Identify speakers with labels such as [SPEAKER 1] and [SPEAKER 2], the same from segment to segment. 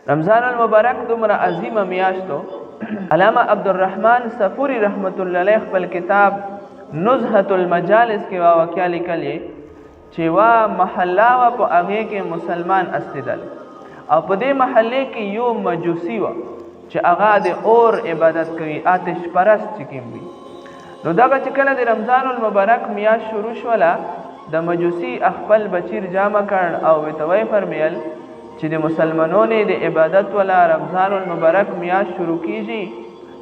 [SPEAKER 1] رمضان المبارک دومره عظیمه میاشتو. علامه عبدالرحمن صفوری رحمت الله علیه خپل کتاب نزهة المجالس کې واقعا لیکلی چې وا محله وا په هغه کې مسلمان استدل او په دې محله کې یو مجوسی و چې هغه د اور عبادت کوي، آتش پرست چې کوم وي. نو دغه چې کله د رمضان المبارک میاشت شروع شوله، د مجوسی خپل بچیر جامه کړ او وتوی فرمیل چې د مسلمانانو د عبادت ولا رمضان المبارک میاشت شروع کیږي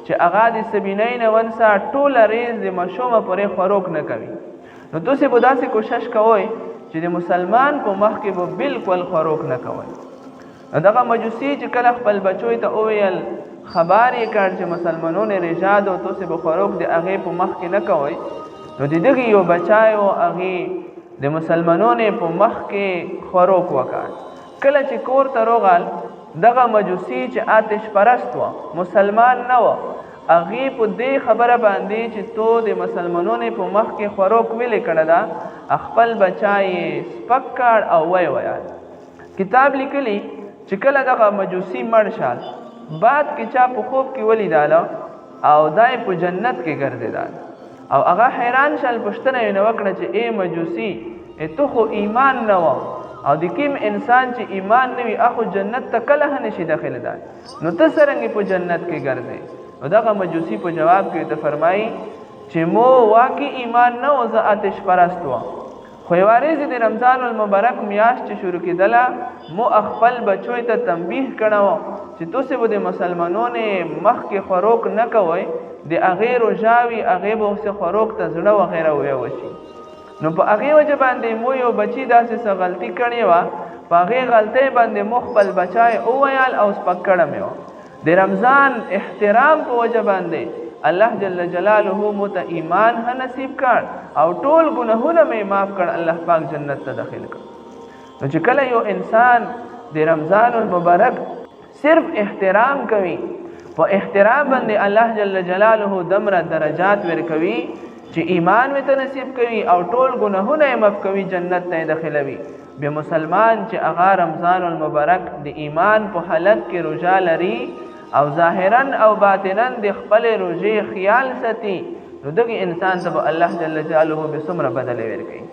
[SPEAKER 1] چې هغه د سبینین ونسا ټول ریز د مشومه پرې خوراک نه کوي. نو تاسو به داسې کوشش کوئ چې د مسلمان په مخ کې به بالکل خوراک نه کوئ. دغه مجوسی چې کله خپل بچوي ته وویل خبر یې کړ چې مسلمانانو رجاد او تاسو به خوراک د هغه په مخ کې نه کوئ، نو د دغه یو بچای او هغه د مسلمانانو په مخ کې خوراک وکړ. کله چې کور ته روغال، دغه مجوسی چې آتش پرست و، مسلمان نه و، هغه په دې خبره باندې چې تو د مسلمانانو په مخ کې خوراک ویلې کړه دا خپل بچای سپک کړ او ویل. کتاب لیکلی چې کله دغه مجوسی مړ شال، بعد کې چا په خوب کې ولیداله او دای په جنت کې ګرځیدل او هغه حیران شال، پوښتنه یې وکړه چې ای مجوسی ته خو ایمان نه و او د کوم انسان چې ایمان نه وي هغه جنت ته کله نشي داخله ده، نو ته څنګه په جنت کې ګرځې؟ نو دغه مجوسی په جواب کې ته فرمایي چې مو واقعي ایمان نه و، زه آتش پرست و، خو یوارې د رمضان المبارک میاشت چې شروع کېدله مو خپل بچوی ته تنبیه کړو چې تاسو به د مسلمانانو مخ کې خوراک نه کوئ، د هغې روژاوي هغې به اوس خوراک ته زړه وغیره وشي. نو په هغې وجه باندې مو یو بچي داسې څه غلطي کړې وه، په هغې غلطۍ باندې مو خپل بچای وویل او سپک کړه مې وه. د رمضان احترام په وجه باندې الله جل جلاله مو ته ایمان نصیب کړ او ټول ګناهونه مې معاف کړ، الله پاک جنت ته داخل کړ. نو چې کله یو انسان د رمضان المبارک صرف احترام کوي، په احترام باندې الله جل جلاله دمره درجات ورکوي چې ایمان وته نصیب کوي او ټول ګناهونه یې معاف کوي، جنت ته داخلوي. به مسلمان چې هغه رمضان المبارک د ایمان په حالت کې روژه لري او ظاهرا او باطنا د خپل روژې خیال ساتي، نو دغه انسان ته الله جل جلاله به څومره بدله ورکوي.